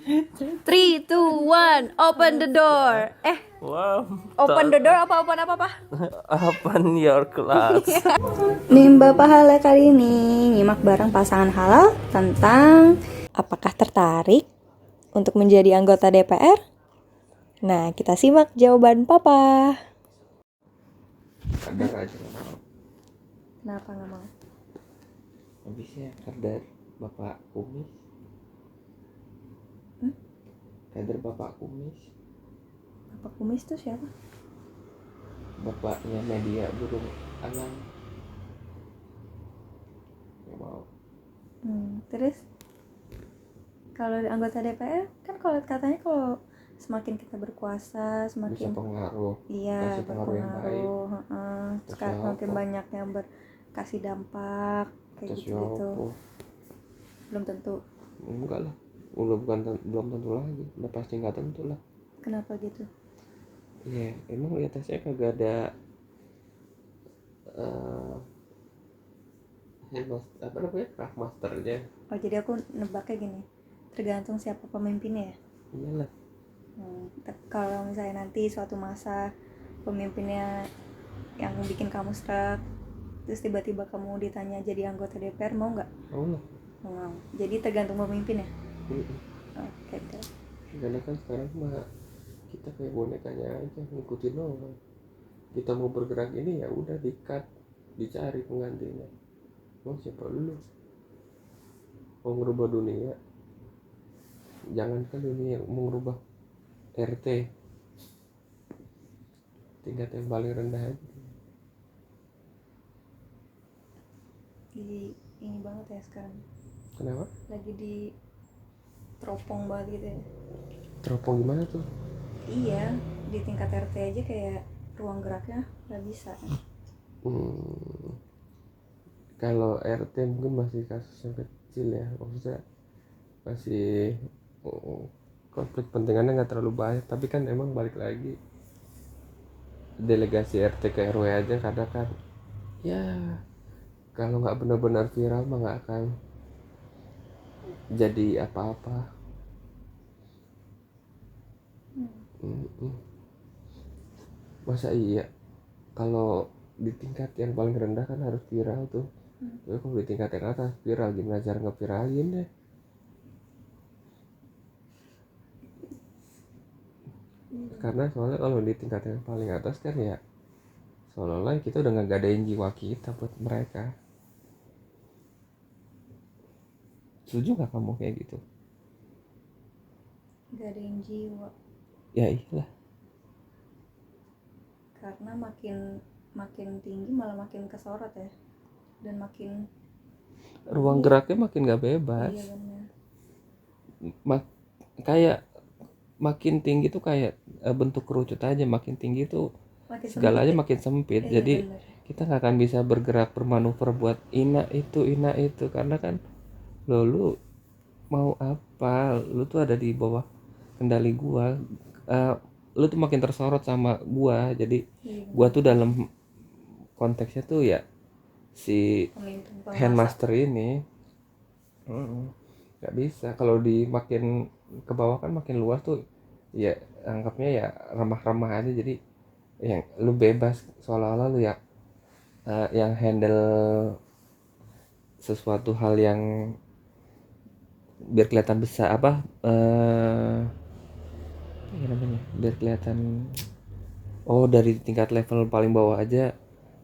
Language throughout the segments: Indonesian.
3, 2, 1, open the door. Wow. Open the door apa open apa? Open your class. Nimba pahala kali ini nyimak bareng pasangan halal tentang apakah tertarik untuk menjadi anggota DPR? Nah, kita simak jawaban Papa. Kadar aja nggak mau. Kenapa nggak mau? Habisnya kadar bapak kumis. Kadar bapak kumis. Bapak kumis tuh siapa? Bapaknya media burung alam. Nggak mau. Terus kalau anggota DPR kan kalau katanya kalau semakin kita berkuasa Bisa semakin pengaruh. iya Kasih pengaruh yang baik. berpengaruh. Terus Semakin apa? banyak yang berkasih dampak kayak Terus gitu. apa? Belum tentu. Enggak lah. Belum tentu lagi. Udah pasti nggak tentu lah. Kenapa gitu? Iya, emang di atasnya kagak ada apa namanya, craft masternya. Oh, jadi aku nebaknya gini, tergantung siapa pemimpinnya ya. Iyalah. Kalau misalnya nanti suatu masa pemimpinnya yang bikin kamu stuck, terus tiba-tiba kamu ditanya jadi anggota DPR, mau nggak? Mau lah. Mau. Jadi tergantung pemimpinnya. Mm-mm. Oke deh. Karena kan sekarang mah kita kayak bonekanya aja, ngikutin doang. Kita mau bergerak ini ya udah di-cut, dicari penggantinya. Mau siapa dulu? Mau ngerubah dunia, jangankan dunia, mau ngerubah RT tingkat yang paling rendah aja. Jadi ini banget ya sekarang. Kenapa? Lagi di teropong banget gitu ya. Teropong gimana tuh? Iya, di tingkat RT aja kayak ruang geraknya nggak bisa. Kalau RT mungkin masih kasus yang kecil ya, maksudnya masih konflik pentingannya nggak terlalu banyak. Tapi kan emang balik lagi, delegasi RT ke RW aja kadang kan ya, kalau nggak benar-benar viral mah nggak akan jadi apa-apa. Masa iya kalau di tingkat yang paling rendah kan harus viral tuh. Tapi kalau di tingkat yang atas viral, gimana cara ngeviralin deh. Karena soalnya kalau di tingkat yang paling atas kan ya seolah-olah kita udah ngegadain jiwa kita buat mereka. Setuju gak kamu kayak gitu? Gak ada yang jiwa. Ya iyalah. Karena makin tinggi malah makin kesorot ya. Dan makin Ruang geraknya makin gak bebas. iya benar. Kayak makin tinggi tuh kayak bentuk kerucut aja, makin tinggi tuh Makin segalanya sempit ya? makin sempit. Iya, Jadi bener. kita nggak akan bisa bergerak bermanuver buat ina itu karena kan lu mau apa, lu tuh ada di bawah kendali gua. Lu tuh makin tersorot sama gua, jadi Iya, gua tuh dalam konteksnya tuh ya si pemimpin handmaster ini. Nggak bisa kalau di makin ke bawah kan makin luas tuh ya, anggapnya ya remah-remah aja. Jadi yang lu bebas, seolah-olah lu ya yang handle sesuatu hal yang biar kelihatan besar apa ya namanya, biar kelihatan dari tingkat level paling bawah aja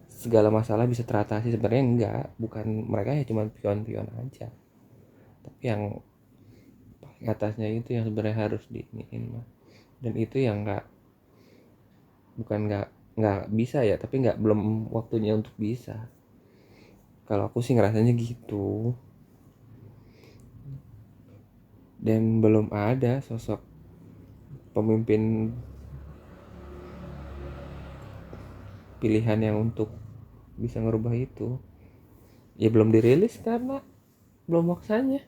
segala masalah bisa teratasi. Sebenarnya enggak, bukan, mereka ya cuma pion-pion aja, tapi yang paling atasnya itu yang sebenarnya harus diiniin mah. Dan itu yang bukan nggak bisa ya, tapi belum waktunya untuk bisa. Kalau aku sih ngerasanya gitu. Dan belum ada sosok pemimpin pilihan yang untuk bisa ngerubah itu. Ya belum dirilis karena belum maksanya.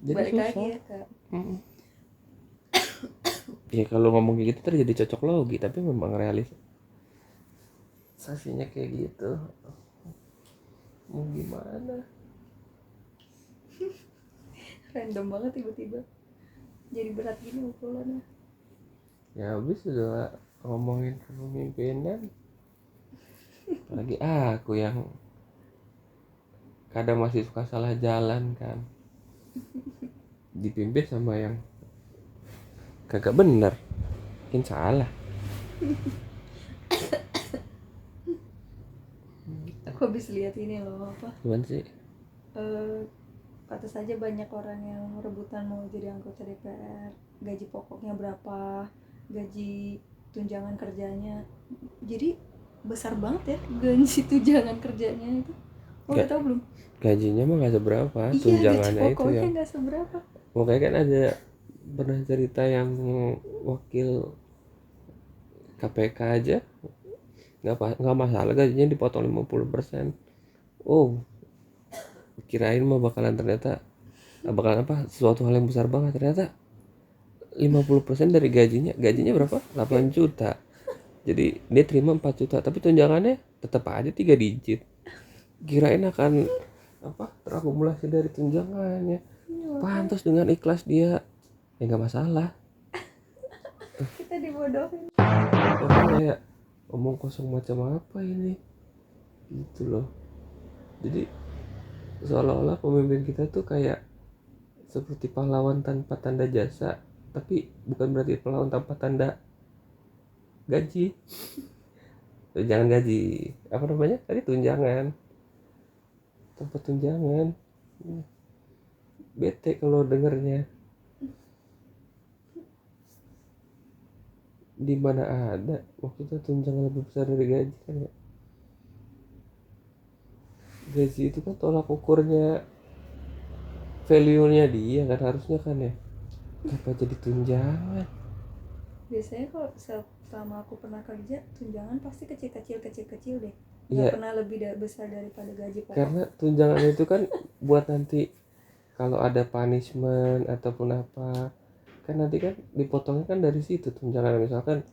Jadi balik susah. lagi ya ke Ya kalau ngomong kayak gitu terjadi cocok logi, tapi memang realisasinya kayak gitu. Mau gimana? random banget tiba-tiba. jadi berat gini obrolannya. Ya habis udah ngomongin kepemimpinan, apalagi aku yang kadang masih suka salah jalan kan, dipimpin sama yang kagak bener, mungkin salah. Aku habis lihat ini loh apa, Gimana sih? pantas saja banyak orang yang rebutan mau jadi anggota DPR. Gaji pokoknya berapa, gaji tunjangan kerjanya, jadi besar banget ya gaji tunjangan kerjanya itu. Oh, udah Gak, tahu belum? gajinya mah gak seberapa, Iya, gaji tunjangannya itu pokoknya yang nggak seberapa. pokoknya kan ada pernah cerita yang wakil KPK aja nggak masalah gajinya dipotong 50%. Oh, kirain mah bakalan ternyata bakalan apa sesuatu hal yang besar banget, ternyata 50% dari gajinya berapa? 8 juta. Jadi dia terima 4 juta tapi tunjangannya tetap aja 3 digit. Kirain akan apa terakumulasi dari tunjangannya. Pantas dengan ikhlas dia ya nggak masalah. Kita dibodohin. Orang kayak ngomong kosong macam apa ini gitu loh. Jadi seolah-olah pemimpin kita tuh kayak seperti pahlawan tanpa tanda jasa, tapi bukan berarti pahlawan tanpa tanda gaji. Jangan gaji apa namanya tadi, tunjangan. Tanpa tunjangan bete kalau dengernya. Di mana ada maksudnya tunjangan lebih besar dari gaji kan ya. Gaji itu kan tolak ukurnya value-nya dia kan harusnya kan ya. Kenapa jadi tunjangan? Biasanya kalau selama aku pernah kerja, tunjangan pasti kecil-kecil deh. Nggak Iya, pernah lebih besar daripada gaji pokok. karena tunjangan itu kan buat nanti kalau ada punishment ataupun apa kan nanti kan dipotongnya kan dari situ tunjangan. Misalkan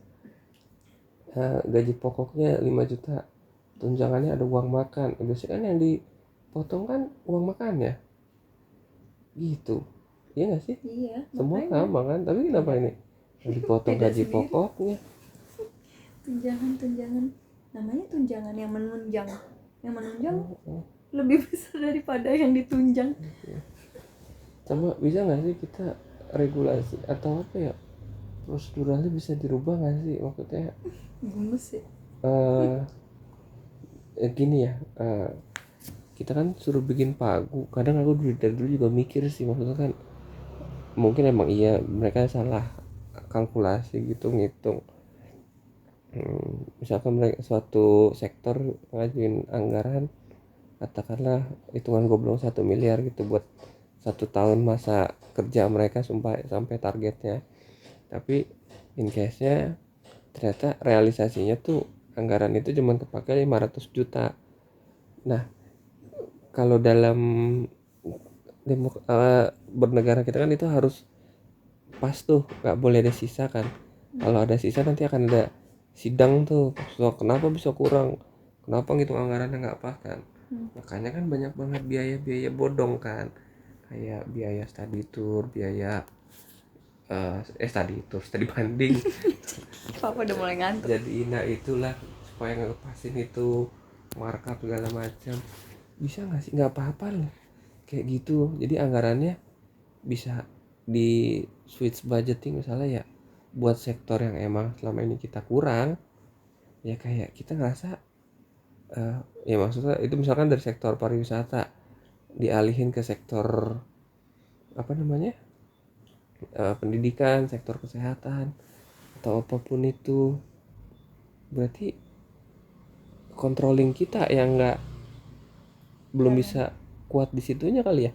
gaji pokoknya 5 juta, tunjangannya ada uang makan, biasanya kan yang dipotong kan uang makan ya gitu. Iya nggak sih? Iya, Semua makanya sama kan, tapi kenapa beda. ini yang dipotong Beda gaji sendiri. pokoknya? Tunjangan namanya tunjangan yang menunjang. Yang menunjang lebih besar daripada yang ditunjang. Sama bisa nggak sih kita regulasi atau apa ya, proseduralnya bisa dirubah nggak sih, maksudnya Gemes sih. eh gini ya, kita kan suruh bikin pagu, kadang aku dari dulu juga mikir sih, maksudnya kan mungkin emang iya mereka salah kalkulasi gitu ngitung. Misalkan mereka suatu sektor ngajuin anggaran katakanlah hitungan goblok 1 miliar gitu buat 1 tahun masa kerja mereka sampai targetnya, tapi in case nya ternyata realisasinya tuh anggaran itu cuma kepake 500 juta. Nah kalau dalam bernegara kita kan itu harus pas tuh, nggak boleh ada sisa kan. Kalau ada sisa nanti akan ada sidang tuh, so, kenapa bisa kurang, kenapa gitu anggarannya nggak pas kan. Makanya kan banyak banget biaya-biaya bodong kan, kayak biaya study tour, biaya study banding. Papa udah mulai ngantuk. Jadi nah itulah supaya ngepasin itu markup segala macam. Bisa nggak sih, nggak apa-apa loh kayak gitu, jadi anggarannya bisa di switch budgeting misalnya ya buat sektor yang emang selama ini kita kurang, ya kayak kita ngerasa ya maksudnya itu misalkan dari sektor pariwisata dialihin ke sektor apa namanya pendidikan, sektor kesehatan atau apapun itu, berarti controlling kita yang nggak belum bisa kuat di situnya kali ya.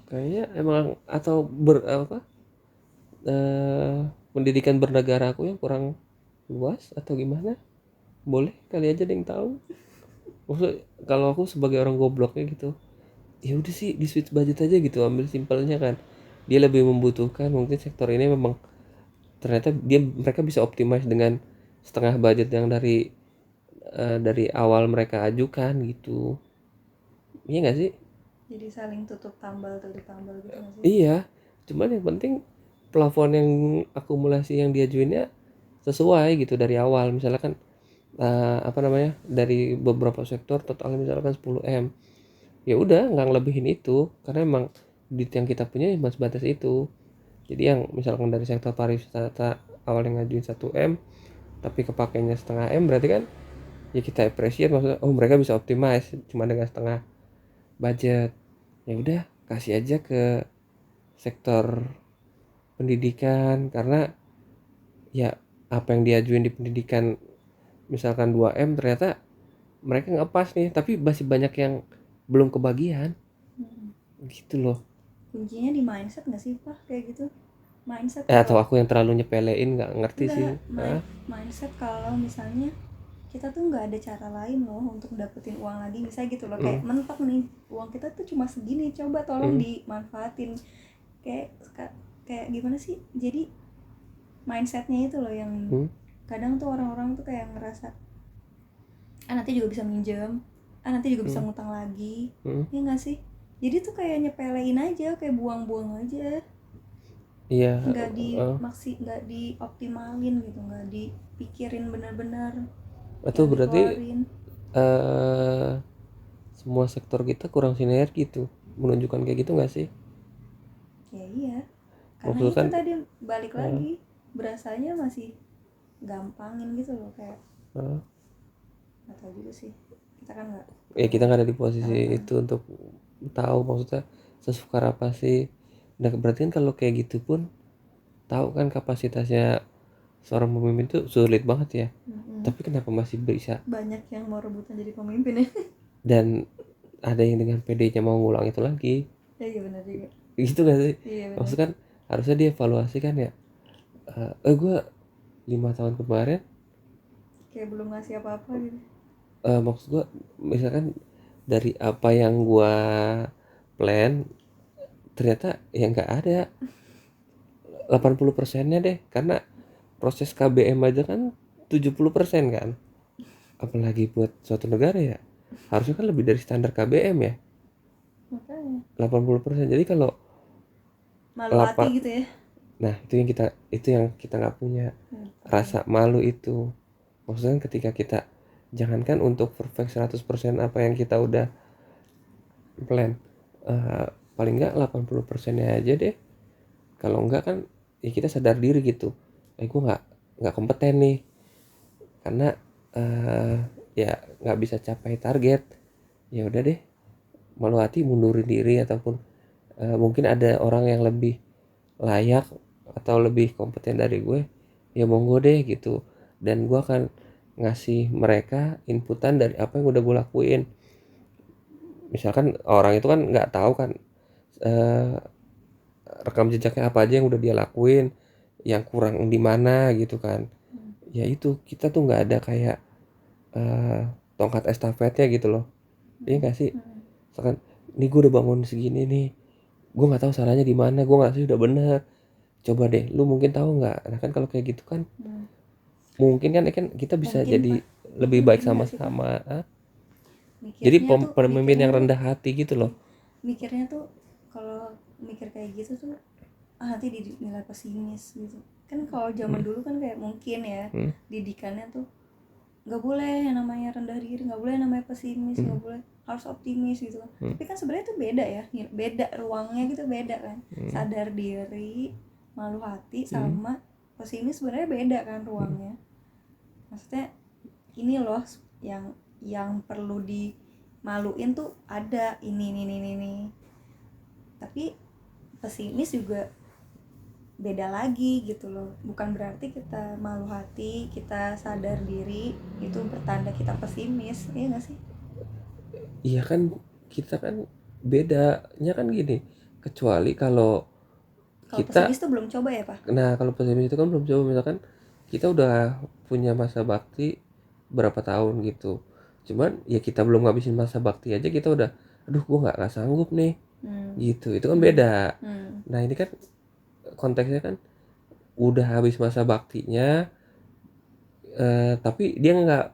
Kayaknya emang atau pendidikan bernegara aku yang kurang luas atau gimana, boleh kali aja ada yang tahu. Maksud kalau aku sebagai orang gobloknya gitu, ya udah sih di switch budget aja gitu, ambil simpelnya kan. Dia lebih membutuhkan mungkin sektor ini memang ternyata mereka bisa optimize dengan setengah budget yang dari awal mereka ajukan gitu. Iya nggak sih? Jadi saling tutup tambal gitu nggak sih? Iya, Cuman yang penting plafon yang akumulasi yang diajuinnya sesuai gitu dari awal. Misalkan dari beberapa sektor totalnya misalkan 10M, ya udah nggak ngelebihin itu, karena emang duit yang kita punya cuma sebatas itu. Jadi yang misalkan dari sektor pariwisata awalnya ngajuin 1M tapi kepakainya setengah M, berarti kan ya kita appreciate, maksudnya oh mereka bisa optimize cuma dengan setengah budget. Ya udah kasih aja ke sektor pendidikan, karena ya apa yang diajuin di pendidikan misalkan 2M, ternyata mereka nggak pas nih, tapi masih banyak yang belum kebagian gitu loh. Kuncinya di mindset nggak sih Pak kayak gitu? Mindset Atau kalau aku yang terlalu nyepelein, nggak ngerti sih. enggak, mindset kalau misalnya kita tuh nggak ada cara lain loh untuk dapetin uang lagi, misalnya gitu loh, kayak mentok nih uang kita tuh cuma segini, coba tolong dimanfaatin. Kayak kayak gimana sih, jadi mindsetnya itu loh yang kadang tuh orang-orang tuh kayak ngerasa nanti juga bisa minjem, nanti juga bisa ngutang lagi, ya nggak sih? Jadi tuh kayak nyepelein aja, kayak buang-buang aja, Iya. nggak dioptimalin gitu, nggak dipikirin benar-benar Itu yang berarti dikeluarin. semua sektor kita kurang sinergi tuh menunjukkan kayak gitu nggak sih? Ya iya, karena Maksudnya itu kan tadi balik lagi berasanya masih gampangin gitu loh, kayak nggak tahu juga sih, kita kan nggak ya kita nggak ada di posisi itu untuk tahu maksudnya sesukar apa sih. Nah berarti kan kalau kayak gitu pun tahu kan kapasitasnya seorang pemimpin tuh sulit banget ya. Tapi kenapa masih bisa, banyak yang mau rebutan jadi pemimpin ya. dan ada yang dengan PD-nya mau ngulang itu lagi, Ya iya benar juga. gitu gak sih? Iya benar. Maksudnya kan harusnya dievaluasi kan ya. Gue 5 tahun kemarin, Kayak belum ngasih apa-apa gitu. maksud gue misalkan dari apa yang gue plan, ternyata ya nggak ada 80%-nya deh, karena proses KBM aja kan 70% kan, apalagi buat suatu negara ya harusnya kan lebih dari standar KBM ya, Makanya 80%. Jadi kalau malu hati gitu ya. nah itu yang kita nggak punya rasa malu itu. Maksudnya ketika kita jangankan untuk perfect 100% apa yang kita udah plan, paling nggak 80%-nya aja deh. Kalau enggak kan ya kita sadar diri gitu, gue nggak kompeten nih, karena ya nggak bisa capai target. Ya udah deh, malu hati mundurin diri, ataupun mungkin ada orang yang lebih layak atau lebih kompeten dari gue, ya monggo deh gitu, dan gue akan ngasih mereka inputan dari apa yang udah gue lakuin. Misalkan orang itu kan nggak tahu kan rekam jejaknya apa aja yang udah dia lakuin, yang kurang di mana gitu kan. Ya itu kita tuh nggak ada kayak tongkat estafetnya gitu loh. Iya nggak sih? Misalkan nih gue udah bangun segini nih, gue nggak tahu salahnya di mana, gue nggak sih udah bener, coba deh lu mungkin tahu nggak. Nah kan kalau kayak gitu kan mungkin kan kita bisa Mungkin jadi Pak, lebih baik ini nggak sih Pak, sama-sama. Jadi mikirnya tuh pemimpin yang mikirnya rendah hati gitu loh. mikirnya tuh kalau mikir kayak gitu tuh nanti dinilai pesimis gitu kan. Kalau zaman dulu kan kayak mungkin ya didikannya tuh nggak boleh yang namanya rendah diri, nggak boleh yang namanya pesimis, nggak boleh, harus optimis gitu kan. Tapi kan sebenarnya itu beda ya, beda ruangnya gitu, beda kan. Sadar diri, malu hati sama pesimis sebenarnya beda kan ruangnya. Maksudnya ini loh yang perlu dimaluin tuh ada ini. Tapi pesimis juga beda lagi gitu loh. Bukan berarti kita malu hati, kita sadar diri itu bertanda kita pesimis, iya nggak sih? Iya kan, kita kan bedanya kan gini, kecuali kalau Kalau kita, pesimis tuh belum coba ya Pak? nah kalau pesimis itu kan belum coba. Misalkan kita udah punya masa bakti berapa tahun gitu, cuman ya kita belum ngabisin masa bakti aja kita udah aduh gue nggak sanggup nih gitu, itu kan beda. Nah ini kan konteksnya kan udah habis masa baktinya, tapi dia nggak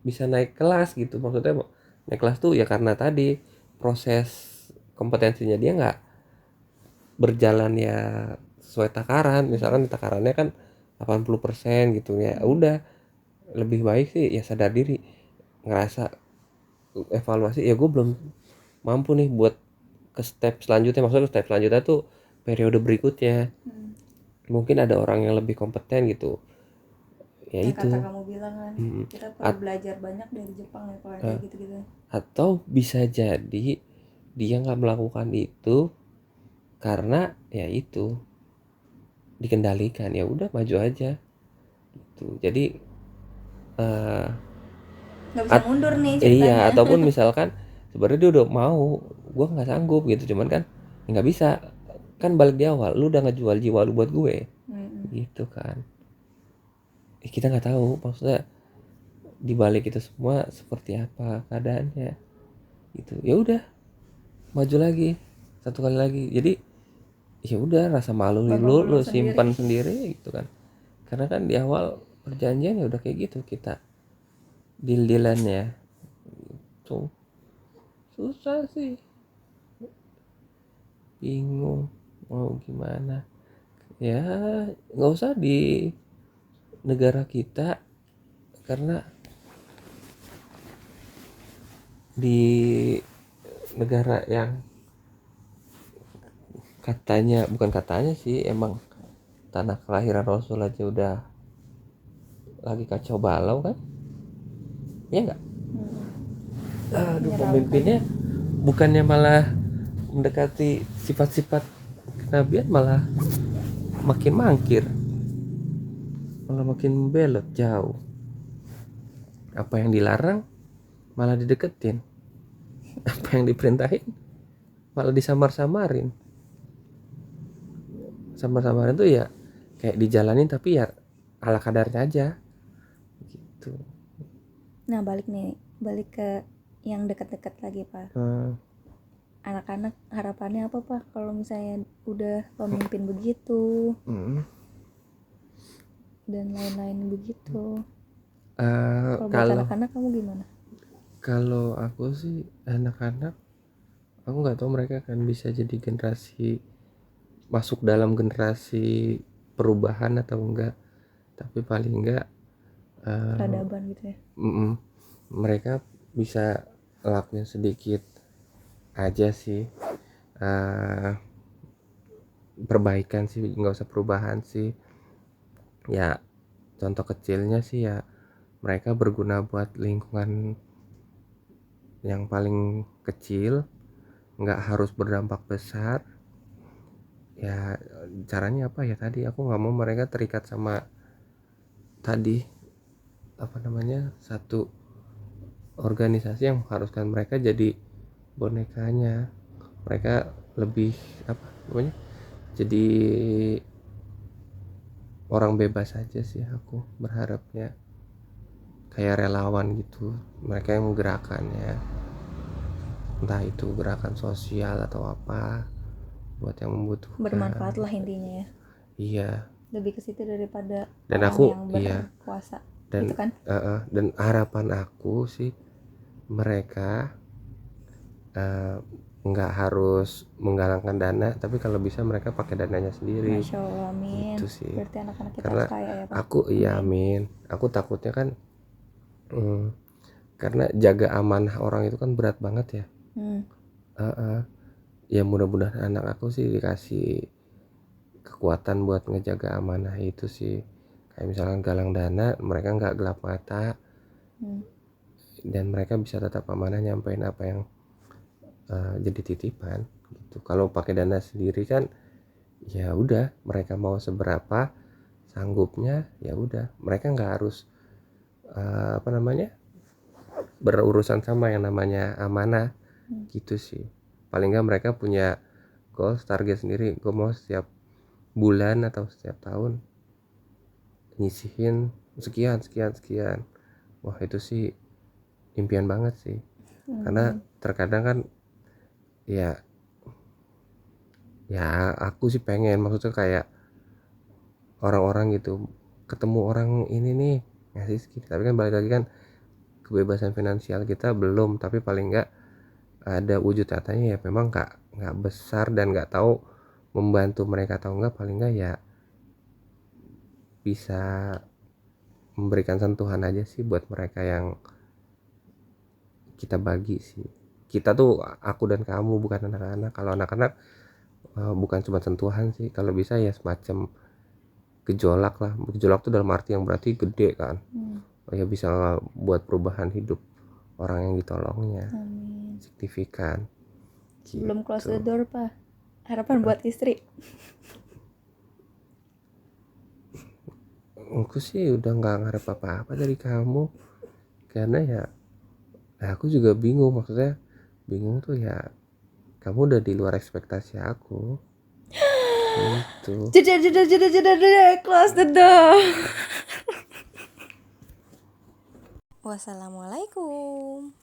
bisa naik kelas gitu. Maksudnya naik kelas tuh ya karena tadi proses kompetensinya dia nggak berjalan ya sesuai takaran. Misalkan takarannya kan 80% gitu ya, udah lebih baik sih ya sadar diri, ngerasa evaluasi ya gue belum mampu nih buat ke step selanjutnya. Maksudnya ke step selanjutnya tuh periode berikutnya mungkin ada orang yang lebih kompeten gitu ya. Yang Itu kata kamu bilang kan, kita perlu belajar banyak dari Jepang ya kalau kayak gitu-gitu. atau bisa jadi dia nggak melakukan itu karena ya itu dikendalikan, ya udah maju aja gitu. Jadi Nggak bisa mundur nih ceritanya. iya, ataupun misalkan sebenarnya dia udah mau, gue nggak sanggup gitu, cuman kan nggak bisa, kan balik di awal, lu udah ngejual jiwa lu buat gue gitu kan. Kita nggak tahu maksudnya di balik itu semua seperti apa keadaannya gitu. Ya udah maju lagi satu kali lagi. Jadi ya udah, rasa malu lu simpan sendiri gitu kan, karena kan di awal perjanjian ya udah kayak gitu, kita deal-dealannya tuh. Susah sih, bingung mau gimana ya. Nggak usah di negara kita, karena di negara yang katanya, bukan katanya sih, emang tanah kelahiran Rasul aja udah lagi kacau balau kan ya nggak. Aduh, pemimpinnya bukannya malah mendekati sifat-sifat kenabian, malah makin mangkir, malah makin belot jauh. Apa yang dilarang malah dideketin, apa yang diperintahin malah disamar-samarin. Samar-samarin tuh ya kayak dijalanin tapi ya ala kadarnya aja gitu. Nah balik ke yang dekat-dekat lagi Pak. Anak-anak harapannya apa Pak kalau misalnya udah pemimpin begitu dan lain-lain begitu? Kalau buat anak-anak kamu gimana? Kalau aku sih anak-anak, aku nggak tahu mereka akan bisa jadi generasi, masuk dalam generasi perubahan atau enggak, tapi paling enggak Peradaban gitu ya. mereka bisa lakuin sedikit aja sih, perbaikan sih, nggak usah perubahan sih ya. Contoh kecilnya sih ya, mereka berguna buat lingkungan yang paling kecil, nggak harus berdampak besar ya. Caranya apa ya, tadi aku nggak mau mereka terikat sama tadi apa namanya, satu organisasi yang mengharuskan mereka jadi bonekanya. Mereka lebih apa namanya, jadi orang bebas aja sih aku berharapnya, kayak relawan gitu, mereka yang menggerakkannya, entah itu gerakan sosial atau apa, buat yang membutuhkan. Bermanfaat lah intinya ya. Iya, lebih ke situ daripada dan orang aku yang berkuasa dan gitu kan. dan harapan aku sih mereka nggak harus menggalangkan dana, tapi kalau bisa mereka pakai dananya sendiri. Masya Allah, amin. Itu sih, Berarti anak-anak kita karena harus kaya ya Pak. aku iya amin. Aku takutnya kan karena jaga amanah orang itu kan berat banget ya. Ya mudah-mudahan anak aku sih dikasih kekuatan buat ngejaga amanah itu sih. Kayak misalkan galang dana, mereka nggak gelap mata, dan mereka bisa tetap amanah nyampein apa yang jadi titipan gitu. Kalau pakai dana sendiri kan ya udah, mereka mau seberapa sanggupnya ya udah, mereka nggak harus apa namanya, berurusan sama yang namanya amanah gitu sih. Paling nggak mereka punya goals, target sendiri, gue mau setiap bulan atau setiap tahun nyisihin sekian. Wah itu sih impian banget sih. Karena terkadang kan ya aku sih pengen, maksudnya kayak orang-orang gitu, ketemu orang ini nih ngasih sedikit, tapi kan balik lagi kan kebebasan finansial kita belum, tapi paling nggak ada wujud nyatanya ya memang nggak besar dan nggak tahu membantu mereka atau enggak, paling enggak ya bisa memberikan sentuhan aja sih buat mereka yang kita bagi sih. Kita tuh aku dan kamu, bukan anak-anak. Kalau anak-anak bukan cuma sentuhan sih, kalau bisa ya semacam gejolak lah. Gejolak tuh dalam arti yang berarti gede kan. Ya bisa buat perubahan hidup orang yang ditolongnya. Amin. Signifikan. Sebelum close the Gitu. door, Pak. Harapan buat istri. Aku sih udah nggak ngarep apa-apa dari kamu, karena ya aku juga bingung, maksudnya bingung tuh ya, kamu udah di luar ekspektasi aku gitu. Jeda, close the door. Wassalamualaikum.